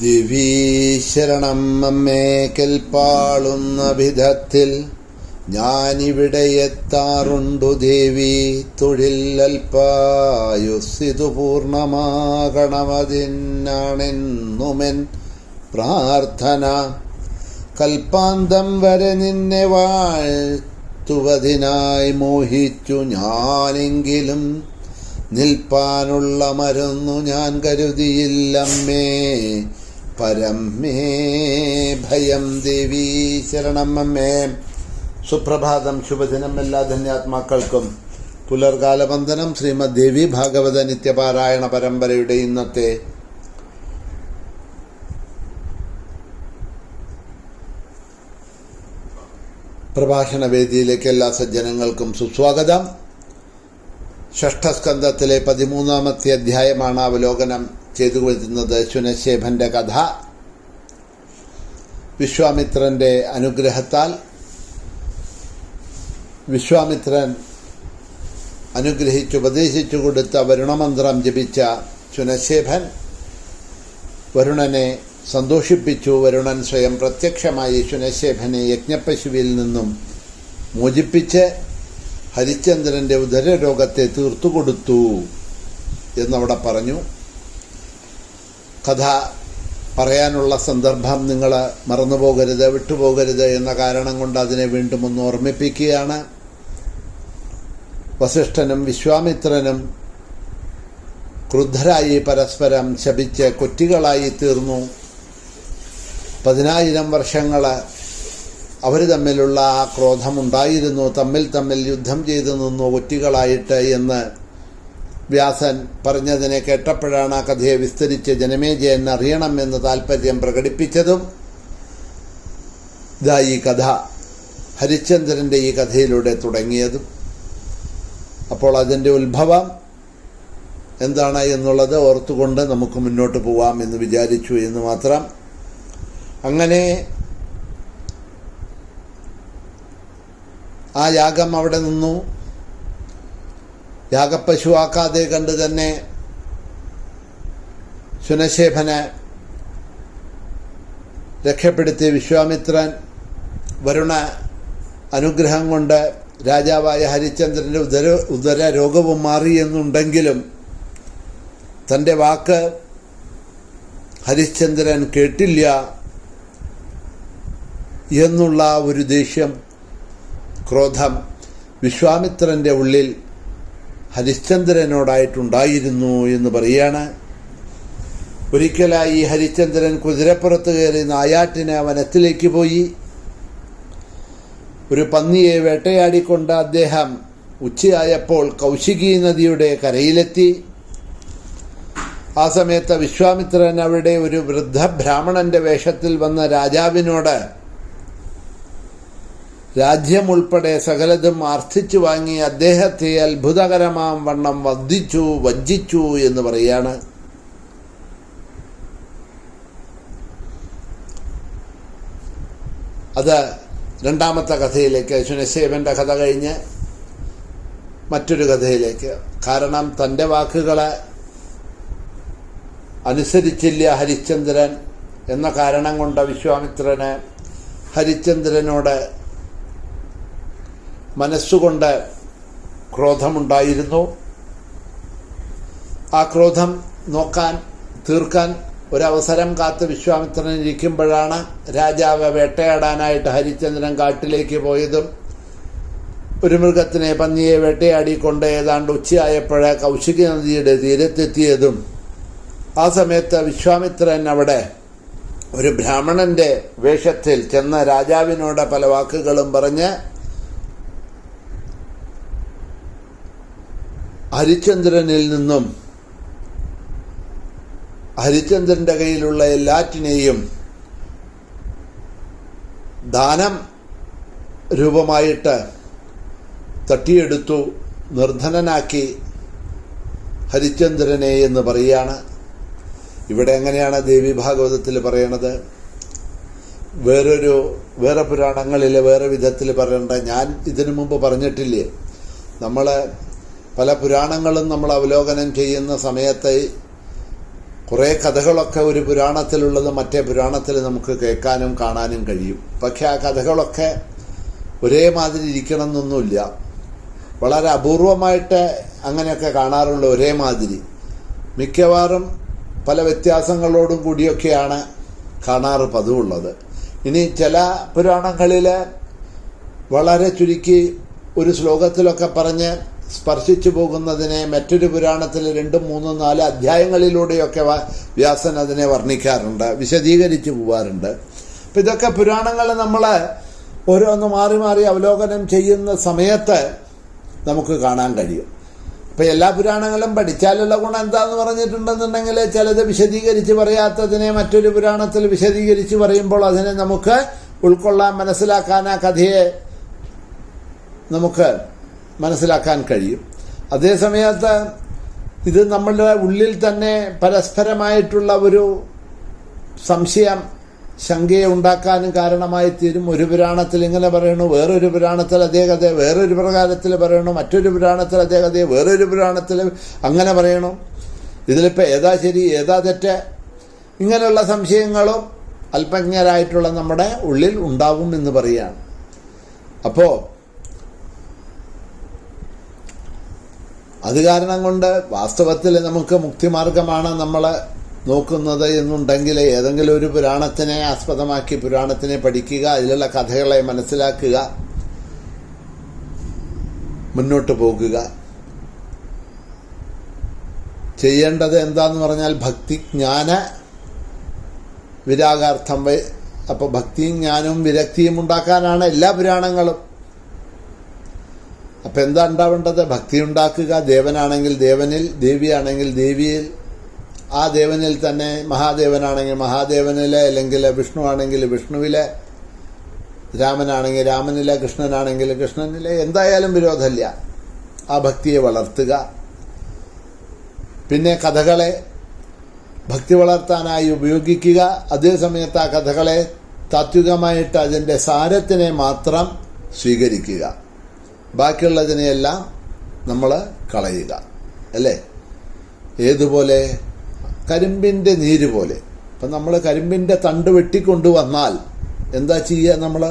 ദേവീ ശരണം അമ്മേ കെൽപ്പാളുന്ന വിധത്തിൽ ഞാനിവിടെ എത്താറുണ്ടു ദേവി. തൊഴിൽ അൽപായുസ്സിതു പൂർണ്ണമാകണമതിനാണെന്നുമെൻ പ്രാർത്ഥന. കൽപ്പാന്തം വരെ നിന്നെ വാഴ്ത്തുവതിനായി മോഹിച്ചു ഞാനെങ്കിലും നിൽപ്പാനുള്ള മരുന്നു ഞാൻ കരുതിയില്ലമ്മേ. പരമേ ഭയം ദേവീ ശരണം അമ്മേ. സുപ്രഭാതം, ശുഭദിനം എല്ലാ ധന്യാത്മാക്കൾക്കും. പുലർകാല വന്ദനം. ശ്രീമദ് ദേവി ഭാഗവത നിത്യപാരായണ പരമ്പരയുടെ ഇന്നത്തെ പ്രഭാഷണ വേദിയിലേക്ക് എല്ലാ സജ്ജനങ്ങൾക്കും സുസ്വാഗതം. ഷഷ്ഠസ്കന്ധത്തിലെ 13-ാമത്തെ അധ്യായമാണ് അവലോകനം ചെയ്തു വരുന്നത്. ശുനശേഫന്റെ കഥ. വിശ്വാമിത്രന്റെ അനുഗ്രഹത്താൽ വിശ്വാമിത്രൻ അനുഗ്രഹിച്ചുപദേശിച്ചു കൊടുത്ത വരുണമന്ത്രം ജപിച്ച ശുനശേഫൻ വരുണനെ സന്തോഷിപ്പിച്ചു. വരുണൻ സ്വയം പ്രത്യക്ഷമായി ശുനശേഫനെ യജ്ഞപശുവിൽ നിന്നും മോചിപ്പിച്ച് ഹരിശ്ചന്ദ്രന്റെ ഉദരരോഗത്തെ തീർത്തുകൊടുത്തു എന്നവിടെ പറഞ്ഞു. കഥ പറയാനുള്ള സന്ദർഭം നിങ്ങൾ മറന്നുപോകരുത്, വിട്ടുപോകരുത് എന്ന കാരണം കൊണ്ട് അതിനെ വീണ്ടും ഒന്ന് ഓർമ്മിപ്പിക്കുകയാണ്. വസിഷ്ഠനും വിശ്വാമിത്രനും ക്രുദ്ധരായി പരസ്പരം ശപിച്ച് കൊറ്റികളായി തീർന്നു. 10,000 വർഷങ്ങൾ അവർ തമ്മിലുള്ള ആ ക്രോധമുണ്ടായിരുന്നു. തമ്മിൽ യുദ്ധം ചെയ്തു നിന്നു ഒറ്റികളായിട്ട് എന്ന് വ്യാസൻ പറഞ്ഞതിനെ കേട്ടപ്പോഴാണ് ആ കഥയെ വിസ്തരിച്ച് ജനമേജയൻ അറിയണമെന്ന് താല്പര്യം പ്രകടിപ്പിച്ചതും. ഇതാ ഈ കഥ ഹരിശ്ചന്ദ്രന്റെ ഈ കഥയിലൂടെ തുടങ്ങിയതും. അപ്പോൾ അതിൻ്റെ ഉത്ഭവം എന്താണ് എന്നുള്ളത് ഓർത്തുകൊണ്ട് നമുക്ക് മുന്നോട്ട് പോവാം എന്ന് വിചാരിച്ചു എന്ന് മാത്രം. അങ്ങനെ ആ യാഗം അവിടെ നിന്നു. യാഗപ്പശുവാക്കാതെ കണ്ട് തന്നെ ശുനശേഫനെ രക്ഷപ്പെടുത്തി വിശ്വാമിത്രൻ വരുണ അനുഗ്രഹം കൊണ്ട് രാജാവായ ഹരിശ്ചന്ദ്രന്റെ ഉദര രോഗവും മാറിയെന്നുണ്ടെങ്കിലും തൻ്റെ വാക്ക് ഹരിശ്ചന്ദ്രൻ കേട്ടില്ല എന്നുള്ള ഒരു ദേഷ്യം, ക്രോധം വിശ്വാമിത്രന്റെ ഉള്ളിൽ ഹരിശ്ചന്ദ്രനോടായിട്ടുണ്ടായിരുന്നു എന്ന് പറയാണ്. ഒരിക്കലായി ഹരിശ്ചന്ദ്രൻ കുതിരപ്പുറത്ത് കയറി നായാട്ടിന് വനത്തിലേക്ക് പോയി. ഒരു പന്നിയെ വേട്ടയാടിക്കൊണ്ട് അദ്ദേഹം ഉച്ചയായപ്പോൾ കൗശികി നദിയുടെ കരയിലെത്തി. ആ സമയത്ത് വിശ്വാമിത്രൻ അവിടെ ഒരു വൃദ്ധ ബ്രാഹ്മണന്റെ വേഷത്തിൽ വന്ന രാജാവിനോട് രാജ്യമുൾപ്പെടെ സകലതും ആർത്ഥിച്ചു വാങ്ങി അദ്ദേഹത്തെ അത്ഭുതകരമാം വണ്ണം വഞ്ചിച്ചു എന്ന് പറയാണ്. അത് രണ്ടാമത്തെ കഥയിലേക്ക്, ശുനശേഫന്റെ കഥ കഴിഞ്ഞ് മറ്റൊരു കഥയിലേക്ക്. കാരണം തൻ്റെ വാക്കുകളെ അനുസരിച്ചില്ല ഹരിശ്ചന്ദ്രൻ എന്ന കാരണം കൊണ്ട് വിശ്വാമിത്രന് ഹരിശ്ചന്ദ്രനോട് മനസ്സുകൊണ്ട് ക്രോധമുണ്ടായിരുന്നു. ആ ക്രോധം തീർക്കാൻ ഒരവസരം കാത്ത് വിശ്വാമിത്രൻ ഇരിക്കുമ്പോഴാണ് രാജാവ് വേട്ടയാടാനായിട്ട് ഹരിശ്ചന്ദ്രൻ കാട്ടിലേക്ക് പോയതും ഒരു മൃഗത്തിനെ, പന്നിയെ വേട്ടയാടിക്കൊണ്ട് ഏതാണ്ട് ഉച്ചയായപ്പോഴേ കൗശികി നദിയുടെ തീരത്തെത്തിയതും. ആ സമയത്ത് വിശ്വാമിത്രൻ അവിടെ ഒരു ബ്രാഹ്മണന്റെ വേഷത്തിൽ ചെന്ന രാജാവിനോട് പല വാക്കുകളും പറഞ്ഞ് ഹരിശ്ചന്ദ്രനിൽ നിന്നും ഹരിശ്ചന്ദ്രന്റെ കയ്യിലുള്ള എല്ലാറ്റിനെയും ദാനം രൂപമായിട്ട് തട്ടിയെടുത്തു, നിർധനനാക്കി ഹരിശ്ചന്ദ്രനെ എന്ന് പറയാണ്. ഇവിടെ എങ്ങനെയാണ് ദേവി ഭാഗവതത്തിൽ പറയണത്? വേറെ പുരാണങ്ങളിൽ വേറെ വിധത്തിൽ പറയണ്ട. ഞാൻ ഇതിനു മുമ്പ് പറഞ്ഞിട്ടില്ലേ, പല പുരാണങ്ങളും നമ്മൾ അവലോകനം ചെയ്യുന്ന സമയത്ത് കുറേ കഥകളൊക്കെ ഒരു പുരാണത്തിലുള്ളത് മറ്റേ പുരാണത്തിൽ നമുക്ക് കേൾക്കാനും കാണാനും കഴിയും. പക്ഷെ ആ കഥകളൊക്കെ ഒരേ മാതിരി ഇരിക്കണം എന്നൊന്നുമില്ല. വളരെ അപൂർവമായിട്ട് അങ്ങനെയൊക്കെ കാണാറുള്ള ഒരേ മാതിരി. മിക്കവാറും പല വ്യത്യാസങ്ങളോടും കൂടിയൊക്കെയാണ് കാണാറ് പതിവുള്ളത്. ഇനി ചില പുരാണങ്ങളിൽ വളരെ ചുരുക്കി ഒരു ശ്ലോകത്തിലൊക്കെ പറഞ്ഞ് സ്പർശിച്ചു പോകുന്നതിനെ മറ്റൊരു പുരാണത്തിൽ 2, 3, 4 അധ്യായങ്ങളിലൂടെയൊക്കെ വ്യാസൻ അതിനെ വർണ്ണിക്കാറുണ്ട്, വിശദീകരിച്ചു പോവാറുണ്ട്. അപ്പം ഇതൊക്കെ പുരാണങ്ങൾ നമ്മൾ ഓരോന്ന് മാറി മാറി അവലോകനം ചെയ്യുന്ന സമയത്ത് നമുക്ക് കാണാൻ കഴിയും. അപ്പം എല്ലാ പുരാണങ്ങളും പഠിച്ചാലുള്ള ഗുണം എന്താണെന്ന് പറഞ്ഞിട്ടുണ്ടെന്നുണ്ടെങ്കിൽ ചിലത് വിശദീകരിച്ച് പറയാത്തതിനെ മറ്റൊരു പുരാണത്തിൽ വിശദീകരിച്ച് പറയുമ്പോൾ അതിനെ നമുക്ക് ഉൾക്കൊള്ളാൻ, മനസ്സിലാക്കാൻ, ആ കഥയെ നമുക്ക് മനസ്സിലാക്കാൻ കഴിയും. അതേസമയത്ത് ഇത് നമ്മളുടെ ഉള്ളിൽ തന്നെ പരസ്പരമായിട്ടുള്ള ഒരു സംശയം, ശങ്കയെ ഉണ്ടാക്കാനും കാരണമായി തീരും. ഒരു പുരാണത്തിൽ ഇങ്ങനെ പറയണു, വേറൊരു പുരാണത്തിൽ അതേ കഥ വേറൊരു പ്രകാരത്തിൽ പറയണു, മറ്റൊരു പുരാണത്തിൽ അതേ കഥയെ വേറൊരു പുരാണത്തിൽ അങ്ങനെ പറയണു. ഇതിലിപ്പോൾ ഏതാ ശരി ഏതാ തെറ്റ്, ഇങ്ങനെയുള്ള സംശയങ്ങളും അല്പജ്ഞരായിട്ടുള്ള നമ്മുടെ ഉള്ളിൽ ഉണ്ടാവും എന്ന് പറയുകയാണ്. അപ്പോൾ അത് കാരണം കൊണ്ട് വാസ്തവത്തിൽ നമുക്ക് മുക്തിമാർഗമാണ് നമ്മൾ നോക്കുന്നത് എന്നുണ്ടെങ്കിൽ ഏതെങ്കിലും ഒരു പുരാണത്തിനെ ആസ്പദമാക്കി പുരാണത്തിനെ പഠിക്കുക, അതിലുള്ള കഥകളെ മനസ്സിലാക്കുക, മുന്നോട്ട് പോകുക. ചെയ്യേണ്ടത് എന്താന്ന് പറഞ്ഞാൽ ഭക്തി, ജ്ഞാന, വിരാഗാർത്ഥം. അപ്പോൾ ഭക്തിയും ജ്ഞാനവും വിരക്തിയും ഉണ്ടാക്കാനാണ് എല്ലാ പുരാണങ്ങളും. അപ്പം എന്താ ഉണ്ടാവേണ്ടത്? ഭക്തി ഉണ്ടാക്കുക. ദേവനാണെങ്കിൽ ദേവനിൽ, ദേവിയാണെങ്കിൽ ദേവിയിൽ, ആ ദേവനിൽ തന്നെ മഹാദേവനാണെങ്കിൽ മഹാദേവനിലെ, അല്ലെങ്കിൽ വിഷ്ണു ആണെങ്കിൽ വിഷ്ണുവിലെ, രാമനാണെങ്കിൽ രാമനിലെ, കൃഷ്ണനാണെങ്കിൽ കൃഷ്ണനിലെ, എന്തായാലും വിരോധമില്ല. ആ ഭക്തിയെ വളർത്തുക. പിന്നെ കഥകളെ ഭക്തി വളർത്താനായി ഉപയോഗിക്കുക. അതേസമയത്ത് ആ കഥകളെ താത്വികമായിട്ട് അതിൻ്റെ സാരത്തിനെ മാത്രം സ്വീകരിക്കുക. ബാക്കിയുള്ളതിനെയെല്ലാം നമ്മൾ കളയുക. അല്ലേ? ഏതുപോലെ? കരിമ്പിൻ്റെ നീര് പോലെ. അപ്പം നമ്മൾ കരിമ്പിൻ്റെ തണ്ട് വെട്ടിക്കൊണ്ടുവന്നാൽ എന്താ ചെയ്യുക? നമ്മൾ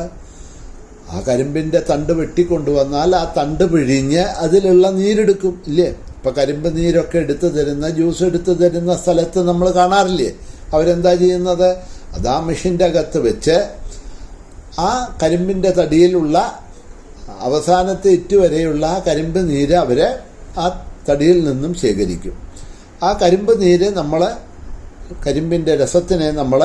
ആ കരിമ്പിൻ്റെ തണ്ട് വെട്ടിക്കൊണ്ടുവന്നാൽ ആ തണ്ട് പിഴിഞ്ഞ് അതിലുള്ള നീരെടുക്കും, ഇല്ലേ? ഇപ്പം കരിമ്പ് നീരൊക്കെ എടുത്തു തരുന്ന, ജ്യൂസ് എടുത്തു തരുന്ന സ്ഥലത്ത് നമ്മൾ കാണാറില്ലേ? അവരെന്താ ചെയ്യുന്നത്? അത് ആ മെഷീൻ്റെ അകത്ത് വെച്ച് ആ കരിമ്പിൻ്റെ തടിയിലുള്ള അവസാനത്തെ ഇറ്റുവരെയുള്ള ആ കരിമ്പ് നീര് അവർ ആ തടിയിൽ നിന്നും ശേഖരിക്കും. ആ കരിമ്പ് നീര് കരിമ്പിൻ്റെ രസത്തിനെ നമ്മൾ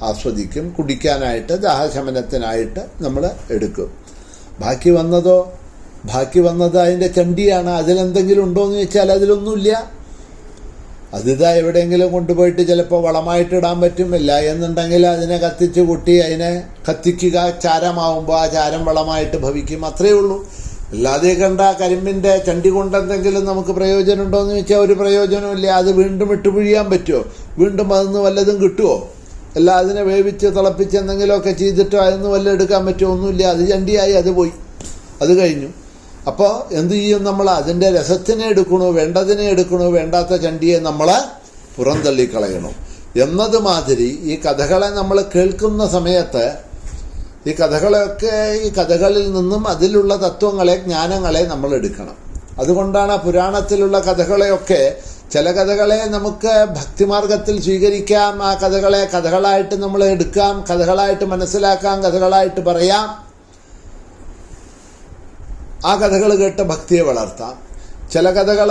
ആസ്വദിക്കും, കുടിക്കാനായിട്ട്, ദാഹശമനത്തിനായിട്ട് നമ്മൾ എടുക്കും. ബാക്കി വന്നത് അതിൻ്റെ ചണ്ടിയാണ്. അതിലെന്തെങ്കിലും ഉണ്ടോ എന്ന് ചോദിച്ചാൽ അതിലൊന്നുമില്ല. അതിതാ എവിടെയെങ്കിലും കൊണ്ടുപോയിട്ട് ചിലപ്പോൾ വളമായിട്ടിടാൻ പറ്റുമില്ല എന്നുണ്ടെങ്കിൽ അതിനെ കത്തിച്ച് കൂട്ടി അതിനെ കത്തിക്കുക, ചാരമാവുമ്പോൾ ആ ചാരം വളമായിട്ട് ഭവിക്കും, അത്രയേ ഉള്ളൂ. അല്ലാതെ കണ്ട കരിമ്പിൻ്റെ ചണ്ടി കൊണ്ടെന്തെങ്കിലും നമുക്ക് പ്രയോജനം ഉണ്ടോ എന്ന് ചോദിച്ചാൽ ഒരു പ്രയോജനമില്ല. അത് വീണ്ടും ഇട്ടുപിഴിയാൻ പറ്റുമോ? വീണ്ടും അതിന് വല്ലതും കിട്ടുമോ? അല്ല, അതിനെ വേവിച്ച് തിളപ്പിച്ച് എന്തെങ്കിലുമൊക്കെ ചെയ്തിട്ടോ അതിന് വല്ലതും എടുക്കാൻ പറ്റുമോ? ഒന്നുമില്ല. അത് ചണ്ടിയായി, അത് പോയി, അത് കഴിഞ്ഞു. അപ്പോൾ എന്തു ചെയ്യും? നമ്മൾ അതിൻ്റെ രസത്തിനെ എടുക്കണോ, വേണ്ടതിനെ എടുക്കണോ, വേണ്ടാത്ത ചണ്ടിയെ നമ്മൾ പുറന്തള്ളിക്കളയണം എന്നത് മാതിരി ഈ കഥകളെ നമ്മൾ കേൾക്കുന്ന സമയത്ത് ഈ കഥകളിൽ നിന്നും അതിലുള്ള തത്വങ്ങളെ, ജ്ഞാനങ്ങളെ നമ്മൾ എടുക്കണം. അതുകൊണ്ടാണ് പുരാണത്തിലുള്ള കഥകളെയൊക്കെ, ചില കഥകളെ നമുക്ക് ഭക്തിമാർഗത്തിൽ സ്വീകരിക്കാം, ആ കഥകളായിട്ട് നമ്മൾ എടുക്കാം, കഥകളായിട്ട് മനസ്സിലാക്കാം, കഥകളായിട്ട് പറയാം, ആ കഥകൾ കേട്ട് ഭക്തിയെ വളർത്താം. ചില കഥകൾ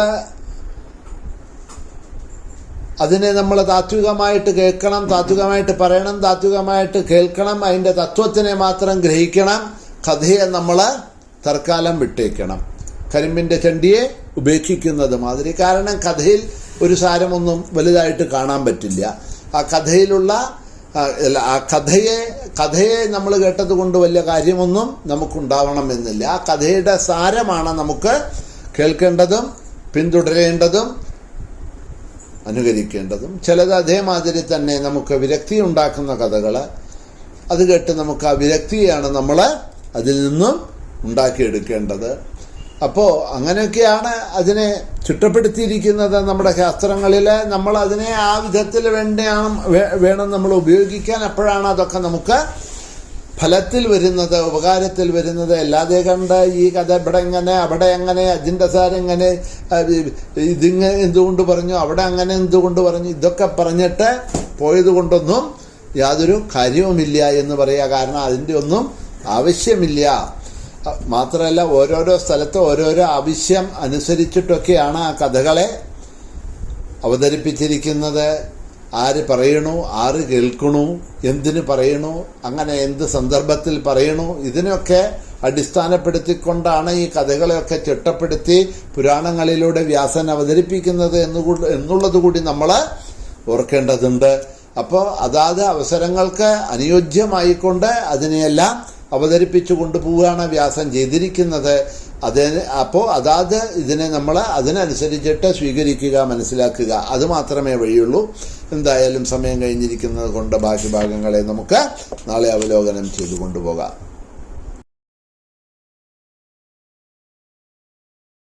അതിനെ നമ്മൾ താത്വികമായിട്ട് കേൾക്കണം, താത്വികമായിട്ട് പറയണം, താത്വികമായിട്ട് കേൾക്കണം, അതിൻ്റെ തത്വത്തിനെ മാത്രം ഗ്രഹിക്കണം. കഥയെ നമ്മൾ തൽക്കാലം വിട്ടേക്കണം, കരിമ്പിൻ്റെ ചണ്ടിയെ ഉപേക്ഷിക്കുന്നത് മാതിരി. കാരണം കഥയിൽ ഒരു സാരമൊന്നും വലുതായിട്ട് കാണാൻ പറ്റില്ല. ആ കഥയിലുള്ള കഥയെ നമ്മൾ കേട്ടത് കൊണ്ട് വലിയ കാര്യമൊന്നും നമുക്കുണ്ടാവണമെന്നില്ല. ആ കഥയുടെ സാരമാണ് നമുക്ക് കേൾക്കേണ്ടതും പിന്തുടരേണ്ടതും അനുകരിക്കേണ്ടതും. ചിലത് അതേമാതിരി തന്നെ നമുക്ക് വിരക്തി ഉണ്ടാക്കുന്ന കഥകൾ, അത് കേട്ട് നമുക്ക് ആ വിരക്തിയാണ് നമ്മൾ അതിൽ നിന്നും ഉണ്ടാക്കിയെടുക്കേണ്ടത്. അപ്പോൾ അങ്ങനെയൊക്കെയാണ് അതിനെ ചിട്ടപ്പെടുത്തിയിരിക്കുന്നത് നമ്മുടെ ശാസ്ത്രങ്ങളിൽ. നമ്മൾ അതിനെ ആ വിധത്തിൽ വേണം നമ്മൾ ഉപയോഗിക്കാൻ. അപ്പോഴാണ് അതൊക്കെ നമുക്ക് ഫലത്തിൽ വരുന്നത്, ഉപകാരത്തിൽ വരുന്നത്. അല്ലാതെ കണ്ട് ഈ കഥ ഇവിടെ എങ്ങനെ, അവിടെ എങ്ങനെ, അതിൻ്റെ സാരെങ്ങനെ, എന്തുകൊണ്ട് പറഞ്ഞു, അവിടെ അങ്ങനെ എന്തുകൊണ്ട് പറഞ്ഞു, ഇതൊക്കെ പറഞ്ഞിട്ട് പോയത് കൊണ്ടൊന്നും യാതൊരു കാര്യവുമില്ല എന്ന് പറയുക. കാരണം അതിൻ്റെ ഒന്നും ആവശ്യമില്ല. മാത്രമല്ല ഓരോരോ സ്ഥലത്ത് ഓരോരോ ആവശ്യം അനുസരിച്ചിട്ടൊക്കെയാണ് ആ കഥകളെ അവതരിപ്പിച്ചിരിക്കുന്നത്. ആര് പറയണു, ആര് കേൾക്കണു, എന്തിനു പറയണു, അങ്ങനെ എന്ത് സന്ദർഭത്തിൽ പറയണു, ഇതിനൊക്കെ അടിസ്ഥാനപ്പെടുത്തിക്കൊണ്ടാണ് ഈ കഥകളെയൊക്കെ ചിട്ടപ്പെടുത്തി പുരാണങ്ങളിലൂടെ വ്യാസൻ അവതരിപ്പിക്കുന്നത് എന്നുള്ളത് കൂടി നമ്മൾ ഓർക്കേണ്ടതുണ്ട്. അപ്പോൾ അതാത് അവസരങ്ങൾക്ക് അനുയോജ്യമായിക്കൊണ്ട് അതിനെയെല്ലാം അവതരിപ്പിച്ചു കൊണ്ടുപോവുകയാണ് വ്യാസൻ ചെയ്തിരിക്കുന്നത്. അപ്പോൾ അതാത് ഇതിനെ നമ്മൾ അതിനനുസരിച്ചിട്ട് സ്വീകരിക്കുക, മനസ്സിലാക്കുക, അത് മാത്രമേ വഴിയുള്ളൂ. എന്തായാലും സമയം കഴിഞ്ഞിരിക്കുന്നത് കൊണ്ട് ബാക്കി ഭാഗങ്ങളെ നമുക്ക് നാളെ അവലോകനം ചെയ്തു കൊണ്ടുപോകാം.